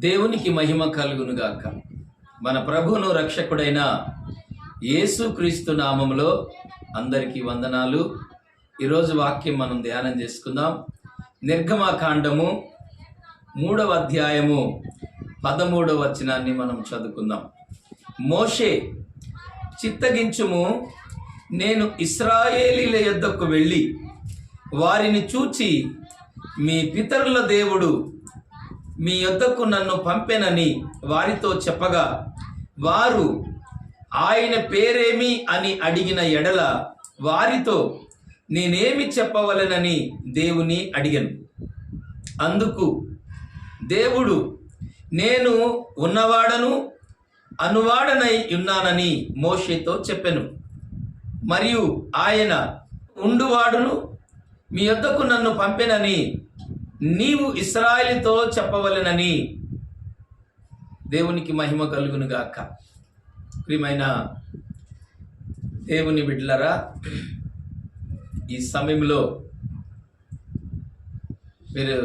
దేవునికి మహిమ కలుగునుగాక. మన ప్రభువును రక్షకుడైన యేసుక్రీస్తు నామములో అందరికీ వందనాలు. ఈరోజు వాక్యం మనం ధ్యానం చేసుకుందాం. నిర్గమకాండము 3వ అధ్యాయము 13వ వచనాన్ని మనం చదువుకుందాం. మోషే, చిత్తగించుము, నేను ఇశ్రాయేలీల యొద్దకు వెళ్ళి వారిని చూచి మీ పితరుల దేవుడు మీ యొద్దకు నన్ను పంపెనని వారితో చెప్పగా, వారు ఆయన పేరేమి అని అడిగిన ఎడల వారితో నేనేమి చెప్పవలెనని దేవుని అడిగాను. అందుకు దేవుడు, నేను ఉన్నవాడను అనువాడనై ఉన్నానని మోషేతో చెప్పెను. మరియు ఆయన ఉండువాడును మీ యొద్దకు నన్ను పంపెనని నీవు ఇశ్రాయేలుతో చెప్పవలెనని. దేవునికి మహిమ కలుగునుగాక. ప్రియమైన దేవుని బిడ్డలారా, ఈ సమయంలో మీరు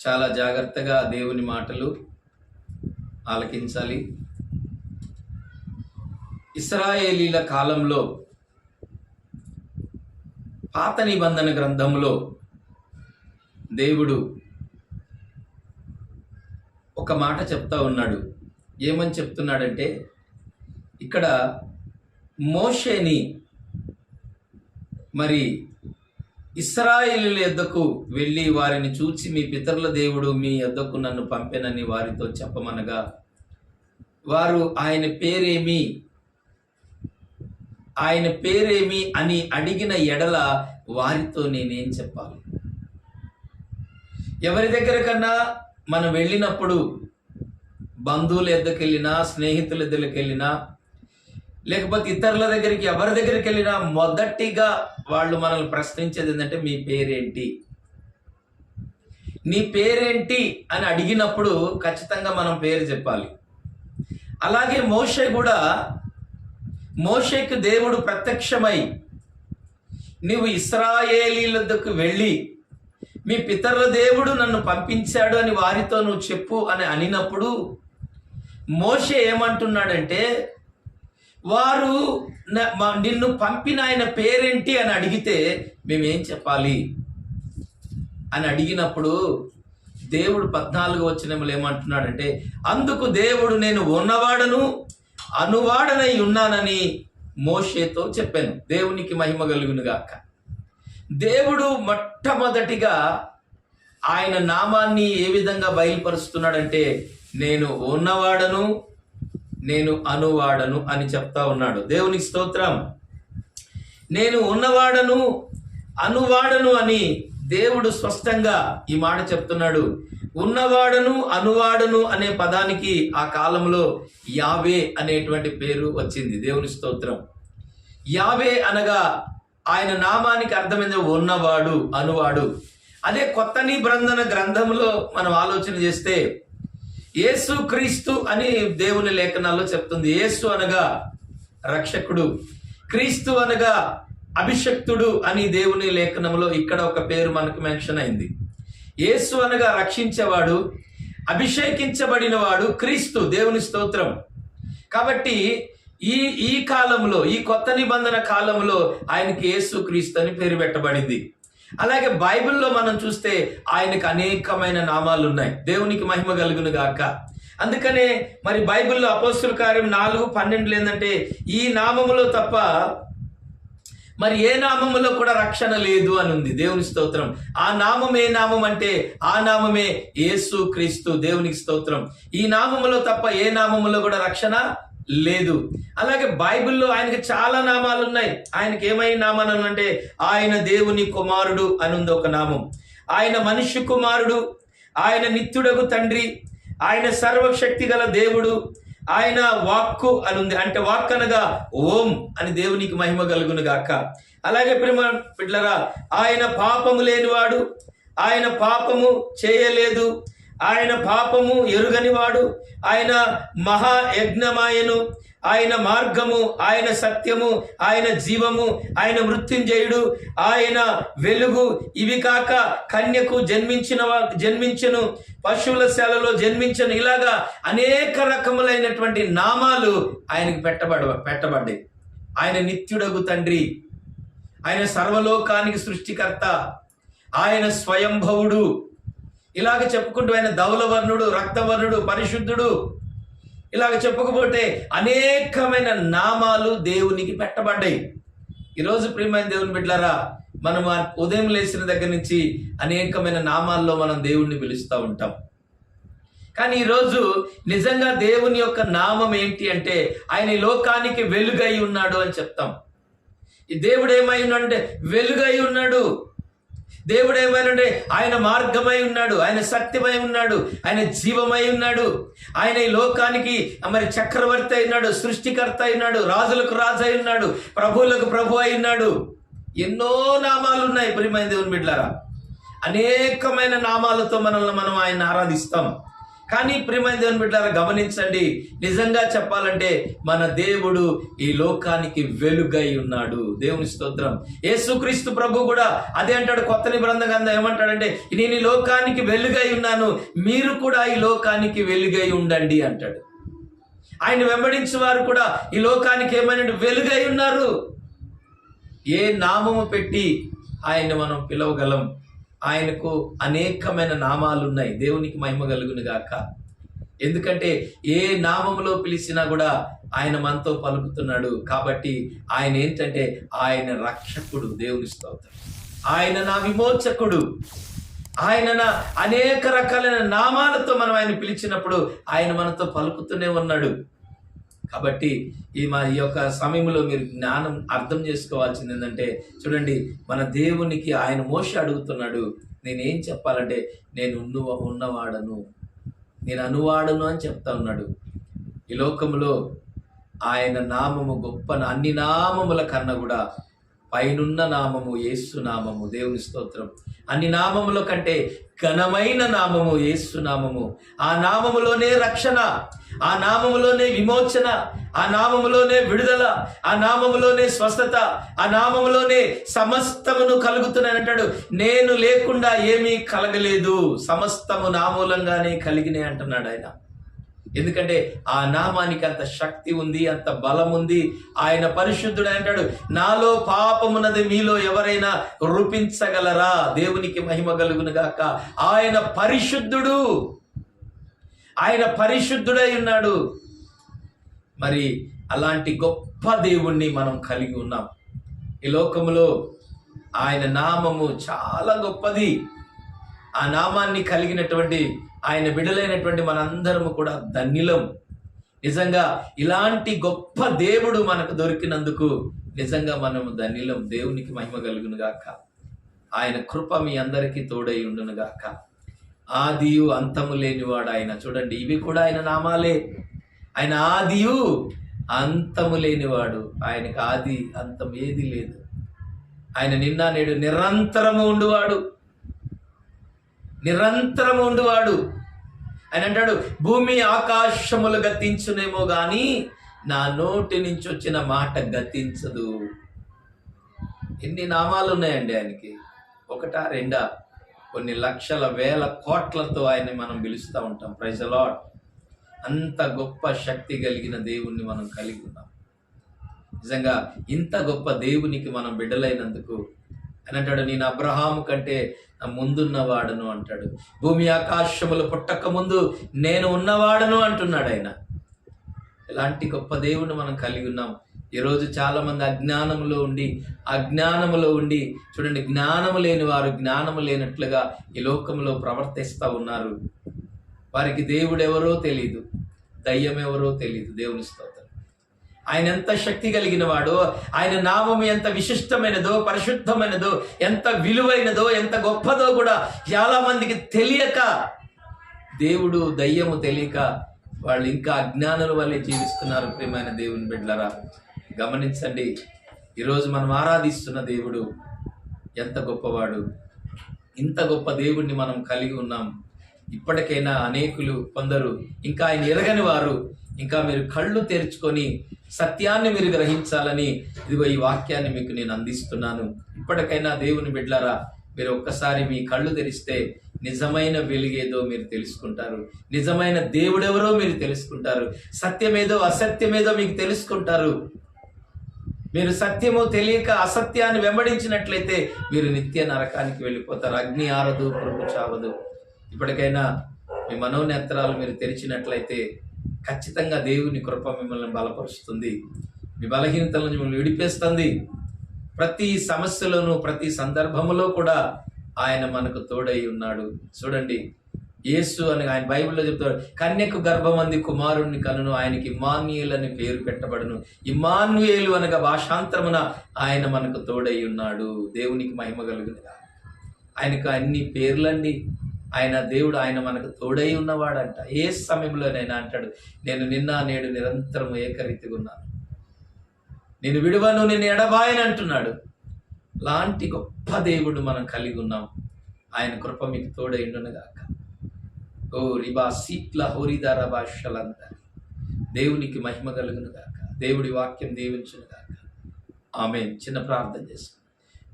చాలా జాగ్రత్తగా దేవుని మాటలు ఆలకించాలి. ఇశ్రాయేలీల కాలంలో పాత నిబంధన గ్రంథంలో దేవుడు ఒక మాట చెప్తా ఉన్నాడు. ఏమని చెప్తున్నాడంటే, ఇక్కడ మోషేని మరి ఇశ్రాయేలీయుల యొద్దకు వెళ్ళి వారిని చూచి మీ పితరుల దేవుడు మీ యొద్దకు నన్ను పంపెనని వారితో చెప్పమనగా, వారు ఆయన పేరేమి అని అడిగిన ఎడల వారితో నేనేం చెప్పాలి? ఎవరి దగ్గర కన్నా మనం వెళ్ళినప్పుడు, బంధువుల దగ్గరికి వెళ్ళినా, స్నేహితుల దగ్గరికి వెళ్ళినా, లేకపోతే ఇతరుల దగ్గరికి, ఎవరి దగ్గరికి వెళ్ళినా మొదటిగా వాళ్ళు మనల్ని ప్రశ్నించేది ఏంటంటే, మీ పేరేంటి, నీ పేరేంటి అని అడిగినప్పుడు ఖచ్చితంగా మనం పేరు చెప్పాలి. అలాగే మోషేకు దేవుడు ప్రత్యక్షమై, నీవు ఇశ్రాయేలీయుల వద్దకు వెళ్ళి మీ పితరుల దేవుడు నన్ను పంపించాడు అని వారితో నువ్వు చెప్పు అని అనినప్పుడు మోషే ఏమంటున్నాడంటే, వారు నిన్ను పంపిన ఆయన పేరేంటి అని అడిగితే మేమేం చెప్పాలి అని అడిగినప్పుడు దేవుడు 14వ వచనంలో ఏమంటున్నాడంటే, అందుకు దేవుడు నేను ఉన్నవాడను అనువాడనై ఉన్నానని మోషేతో చెప్పాను. దేవునికి మహిమ కలుగునుగాక. దేవుడు మొట్టమొదటిగా ఆయన నామాన్ని ఏ విధంగా బయలుపరుస్తున్నాడంటే, నేను ఉన్నవాడను నేను అనువాడను అని చెప్తా ఉన్నాడు. దేవునికి స్తోత్రం. నేను ఉన్నవాడను అనువాడను అని దేవుడు స్పష్టంగా ఈ మాట చెప్తున్నాడు. ఉన్నవాడను అనువాడను అనే పదానికి ఆ కాలంలో యావే అనేటువంటి పేరు వచ్చింది. దేవుని స్తోత్రం. యావే అనగా ఆయన నామానికి అర్థమైంది ఉన్నవాడు, అనువాడు. అదే కొత్త నిబంధన గ్రంథంలో మనం ఆలోచన చేస్తే యేసు క్రీస్తు అని దేవుని లేఖనాల్లో చెప్తుంది. యేసు అనగా రక్షకుడు, క్రీస్తు అనగా అభిషక్తుడు అని దేవుని లేఖనంలో ఇక్కడ ఒక పేరు మనకు మెన్షన్ అయింది. యేసు అనగా రక్షించేవాడు, అభిషేకించబడినవాడు క్రీస్తు. దేవుని స్తోత్రం. కాబట్టి ఈ కాలంలో, ఈ కొత్త నిబంధన కాలంలో ఆయనకి యేసు క్రీస్తు అని పేరు పెట్టబడింది. అలాగే బైబిల్లో మనం చూస్తే ఆయనకు అనేకమైన నామాలు ఉన్నాయి. దేవునికి మహిమ కలుగును గాక. అందుకనే మరి బైబిల్లో అపోస్తుల కార్యం 4:12 ఏంటంటే, ఈ నామములో తప్ప మరి ఏ నామములో కూడా రక్షణ లేదు అని ఉంది. దేవుని స్తోత్రం. ఆ నామం ఏ నామం అంటే ఆ నామమే యేసు క్రీస్తు. దేవునికి స్తోత్రం. ఈ నామములో తప్ప ఏ నామములో కూడా రక్షణ లేదు. అలాగే బైబిల్లో ఆయనకి చాలా నామాలు ఉన్నాయి. ఆయనకి ఏమైనా నామాలు అంటే, ఆయన దేవుని కుమారుడు అని ఉంది ఒక నామం, ఆయన మనుష్య కుమారుడు, ఆయన నిత్యుడగు తండ్రి, ఆయన సర్వశక్తి గల దేవుడు, ఆయన వాక్కు అని ఉంది. అంటే వాక్ అనగా ఓం అని. దేవునికి మహిమ కలుగును గాక. అలాగే ప్రేమ బిడ్డలారా, ఆయన పాపము లేనివాడు, ఆయన పాపము చేయలేదు, ఆయన పాపము ఎరుగనివాడు, ఆయన మహాయజ్ఞమాయను, ఆయన మార్గము, ఆయన సత్యము, ఆయన జీవము, ఆయన మృత్యుంజయుడు, ఆయన వెలుగు, ఇవి కాక కన్యకు జన్మించను, పశువుల శాలలో జన్మించను, ఇలాగా అనేక రకములైనటువంటి నామాలు ఆయనకి పెట్టబడ్డాయి. ఆయన నిత్యుడగు తండ్రి, ఆయన సర్వలోకానికి సృష్టికర్త, ఆయన స్వయంభవుడు, ఇలాగ చెప్పుకుంటూ ఆయన ధవలవర్ణుడు, రక్తవర్ణుడు, పరిశుద్ధుడు, ఇలాగ చెప్పకపోతే అనేకమైన నామాలు దేవునికి పెట్టబడ్డాయి. ఈరోజు ప్రియమైన దేవుని బిడ్డలారా, మనం ఉదయం లేచిన దగ్గర నుంచి అనేకమైన నామాల్లో మనం దేవుణ్ణి పిలుస్తూ ఉంటాం. కానీ ఈరోజు నిజంగా దేవుని యొక్క నామం ఏంటి అంటే ఆయన ఈ లోకానికి వెలుగై ఉన్నాడు అని చెప్తాం. ఈ దేవుడు ఏమై ఉన్నాడంటే వెలుగై ఉన్నాడు. దేవుడు ఏమైనా ఆయన మార్గమై ఉన్నాడు, ఆయన సత్యమై ఉన్నాడు, ఆయన జీవమై ఉన్నాడు, ఆయన ఈ లోకానికి మరి చక్రవర్తి అయినాడు, సృష్టికర్త అయినాడు, రాజులకు రాజు అయి ఉన్నాడు, ప్రభువులకు ప్రభు అయి ఉన్నాడు. ఎన్నో నామాలు ఉన్నాయి ప్రియమైన దేవుని బిడ్డలారా. అనేకమైన నామాలతో మనం ఆయన ఆరాధిస్తాం. కానీ ప్రియమైన దేవుని బిడ్డలారా గమనించండి, నిజంగా చెప్పాలంటే మన దేవుడు ఈ లోకానికి వెలుగై ఉన్నాడు. దేవుని స్తోత్రం. యేసుక్రీస్తు ప్రభు కూడా అదే అంటాడు. కొత్త నిబంధన గ్రంథం ఏమంటాడంటే, నేను ఈ లోకానికి వెలుగై ఉన్నాను, మీరు కూడా ఈ లోకానికి వెలుగై ఉండండి అంటాడు. ఆయన వెంబడించే వారు కూడా ఈ లోకానికి ఏమైనా వెలుగై ఉన్నారు. ఏ నామము పెట్టి ఆయన్ని మనం పిలవగలం? ఆయనకు అనేకమైన నామాలు ఉన్నాయి. దేవునికి మహిమ కలుగును గాక. ఎందుకంటే ఏ నామములో పిలిచినా కూడా ఆయన మనతో పలుకుతున్నాడు. కాబట్టి ఆయన ఏంటంటే ఆయన రక్షకుడు. దేవుని స్తోత్రం. ఆయన నా విమోచకుడు. ఆయన నా అనేక రకాలైన నామాలతో మనం ఆయన పిలిచినప్పుడు ఆయన మనతో పలుకుతూనే ఉన్నాడు. కాబట్టి ఈ యొక్క సమయంలో మీరు జ్ఞానం అర్థం చేసుకోవాల్సింది ఏంటంటే, చూడండి, మన దేవునికి ఆయన మోషే అడుగుతున్నాడు, నేనేం చెప్పాలంటే నేను ఉన్నవాడను, నేను అనువాడను అని చెప్తా ఉన్నాడు. ఈ లోకంలో ఆయన నామము గొప్ప, అన్ని నామముల కన్నా కూడా పైనున్న నామము యేసు నామము. దేవుని స్తోత్రం. అన్ని నామముల కంటే ఘనమైన నామము యేసు నామము. ఆ నామములోనే రక్షణ, ఆ నామములోనే విమోచన, ఆ నామములోనే విడుదల, ఆ నామములోనే స్వస్థత, ఆ నామములోనే సమస్తమును కలుగుతున్నాయి అంటాడు. నేను లేకుండా ఏమీ కలగలేదు, సమస్తము నా మూలంగానే కలిగినాయి అంటున్నాడు ఆయన. ఎందుకంటే ఆ నామానికి అంత శక్తి ఉంది, అంత బలం ఉంది. ఆయన పరిశుద్ధుడు అంటాడు. నాలో పాపమున్నది మీలో ఎవరైనా రూపించగలరా? దేవునికి మహిమ కలుగును గాక. ఆయన పరిశుద్ధుడు, ఆయన పరిశుద్ధుడై ఉన్నాడు. మరి అలాంటి గొప్ప దేవుణ్ణి మనం కలిగి ఉన్నాం. ఈ లోకములో ఆయన నామము చాలా గొప్పది. ఆ నామాన్ని కలిగినటువంటి ఆయన బిడ్డలైనటువంటి మనందరము కూడా ధన్యులం. నిజంగా ఇలాంటి గొప్ప దేవుడు మనకు దొరికినందుకు నిజంగా మనము ధన్యులం. దేవునికి మహిమ కలుగును గాక. ఆయన కృప మీ అందరికీ తోడై ఉండును గాక. ఆదియు అంతము లేనివాడు ఆయన. చూడండి, ఇవి కూడా ఆయన నామాలే. ఆయన ఆదియు అంతము లేనివాడు. ఆయనకు ఆది అంతం ఏది లేదు. ఆయన నిన్న నేడు నిరంతరము ఉండువాడు, నిరంతరము ఉండువాడు. ఆయన అంటాడు, భూమి ఆకాశములు గతించునేమో గాని నా నోటి నుంచి వచ్చిన మాట గతించదు. ఎన్ని నామాలు ఉన్నాయండి ఆయనకి? ఒకటా రెండా? కొన్ని లక్షల వేల కోట్లతో ఆయన్ని మనం పిలుస్తూ ఉంటాం. Praise the Lord. అంత గొప్ప శక్తి కలిగిన దేవుణ్ణి మనం కలిగి ఉన్నాం. నిజంగా ఇంత గొప్ప దేవునికి మనం బిడ్డలైనందుకు అని అంటాడు, నేను అబ్రహాము కంటే ముందున్నవాడను అంటాడు. భూమి ఆకాశములు పుట్టక ముందు నేను ఉన్నవాడను అంటున్నాడు ఆయన. ఇలాంటి గొప్ప దేవుణ్ణి మనం కలిగి ఉన్నాం. ఈరోజు చాలా మంది అజ్ఞానములో ఉండి చూడండి, జ్ఞానము లేని వారు జ్ఞానము లేనట్లుగా ఈ లోకంలో ప్రవర్తిస్తూ ఉన్నారు. వారికి దేవుడు ఎవరో తెలియదు, దయ్యం ఎవరో తెలియదు. దేవుని స్తోత్రం. ఆయన ఎంత శక్తి కలిగిన వాడో, ఆయన నామం ఎంత విశిష్టమైనదో, పరిశుద్ధమైనదో, ఎంత విలువైనదో, ఎంత గొప్పదో కూడా చాలా మందికి తెలియక, దేవుడు దయ్యము తెలియక వాళ్ళు ఇంకా అజ్ఞానుల వల్లే జీవిస్తున్నారు. ప్రియమైన దేవుని బిడ్డలారా గమనించండి, ఈరోజు మనం ఆరాధిస్తున్న దేవుడు ఎంత గొప్పవాడు. ఇంత గొప్ప దేవుణ్ణి మనం కలిగి ఉన్నాం. ఇప్పటికైనా కొందరు ఇంకా ఆయన ఎరగని వారు ఇంకా మీరు కళ్ళు తెరుచుకొని సత్యాన్ని మీరు గ్రహించాలని ఇదిగో ఈ వాక్యాన్ని మీకు నేను అందిస్తున్నాను. ఇప్పటికైనా దేవుని బిడ్డలారా, మీరు ఒక్కసారి మీ కళ్ళు తెరిస్తే నిజమైన వెలుగేదో మీరు తెలుసుకుంటారు, నిజమైన దేవుడెవరో మీరు తెలుసుకుంటారు, సత్యమేదో అసత్యమేదో మీకు తెలుసుకుంటారు. మీరు సత్యము తెలియక అసత్యాన్ని వెంబడించినట్లయితే మీరు నిత్య నరకానికి వెళ్ళిపోతారు. అగ్ని ఆరదు, పురుగు చావదు. ఇప్పటికైనా మీ మనోనేత్రాలు మీరు తెరిచినట్లయితే ఖచ్చితంగా దేవుని కృప మిమ్మల్ని బలపరుస్తుంది, మీ బలహీనతలను మిమ్మల్ని విడిపేస్తుంది. ప్రతి సమస్యలోనూ ప్రతి సందర్భములో కూడా ఆయన మనకు తోడై ఉన్నాడు. చూడండి, యేసు అని ఆయన బైబిల్లో చెప్తాడు, కన్యకు గర్భమంది కుమారుణ్ణి కనును, ఆయనకి ఇమ్మానుయేలు అని పేరు పెట్టబడును. ఇమ్మానుయేలు అనగా భాషాంతరమున ఆయన మనకు తోడై ఉన్నాడు. దేవునికి మహిమ కలుగునుగా. ఆయనకు అన్ని పేర్లండి. ఆయన దేవుడు, ఆయన మనకు తోడై ఉన్నవాడంట. ఏ సమయంలోనైనా అంటాడు, నేను నిన్న నేడు నిరంతరం ఏకరీతిగా ఉన్నాను, నేను విడువను, నేను ఎడబాయని అంటున్నాడు. లాంటి గొప్ప దేవుడు మనం కలిగి ఉన్నాం. ఆయన కృప మీకు తోడైండునుగాక. ఓ రిబా సీట్ల హోరిదార భాషలంత దేవునికి మహిమ కలుగునుగాక. దేవుడి వాక్యం దీవించునుగాక. ఆమేన్. చిన్న ప్రార్థన చేస్తాం.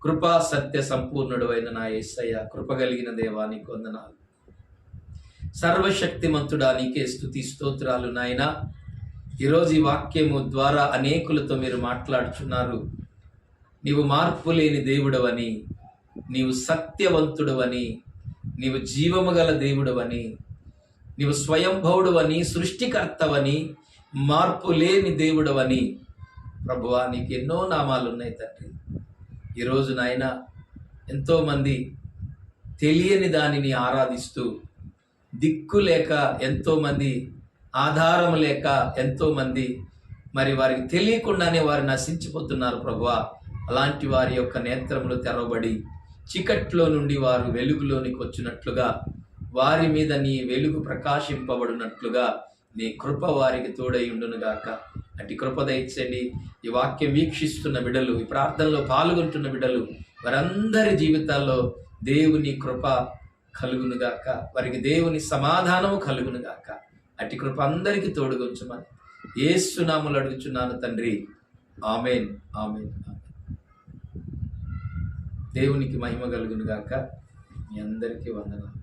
కృపా సత్య సంపూర్ణుడు అయిన నా యేసయ్య, కృప కలిగిన దేవా నీకు వందనాలు. సర్వశక్తిమంతుడా నీకే స్తుతి స్తోత్రాలు నాయనా. ఈరోజు ఈ వాక్యము ద్వారా అనేకులతో మీరు మాట్లాడుచున్నారు. నీవు మార్పు లేని దేవుడవని, నీవు సత్యవంతుడవని, నీవు జీవము గల దేవుడవని, నీవు స్వయంభవుడవని, సృష్టికర్తవని, మార్పు లేని దేవుడవని ప్రభువా నీకు ఎన్నో నామాలు ఉన్నాయి తండ్రి. ఈరోజు నాయన ఎంతోమంది తెలియని దానిని ఆరాధిస్తూ, దిక్కు లేక ఎంతోమంది, ఆధారం లేక ఎంతోమంది మరి వారికి తెలియకుండానే వారు నశించిపోతున్నారు ప్రభువా. అలాంటి వారి యొక్క నేత్రములు తెరవబడి చీకట్లో నుండి వారు వెలుగులోనికి వచ్చినట్లుగా, వారి మీద నీ వెలుగు ప్రకాశింపబడినట్లుగా నీ కృప వారికి తోడై ఉండునుగాక. అట్టి కృప దయచేయండి. ఈ వాక్యం వీక్షిస్తున్న బిడ్డలు, ఈ ప్రార్థనలో పాల్గొంటున్న బిడ్డలు, వారందరి జీవితాల్లో దేవుని కృప కలుగునుగాక, వారికి దేవుని సమాధానము కలుగునుగాక. అట్టి కృప అందరికీ తోడుగుంచమని యేసు నామములో అడుగుచున్నాను తండ్రి. ఆమేన్, ఆమేన్, ఆమేన్. దేవునికి మహిమ కలుగునుగాక. మీ అందరికీ వందనాలు.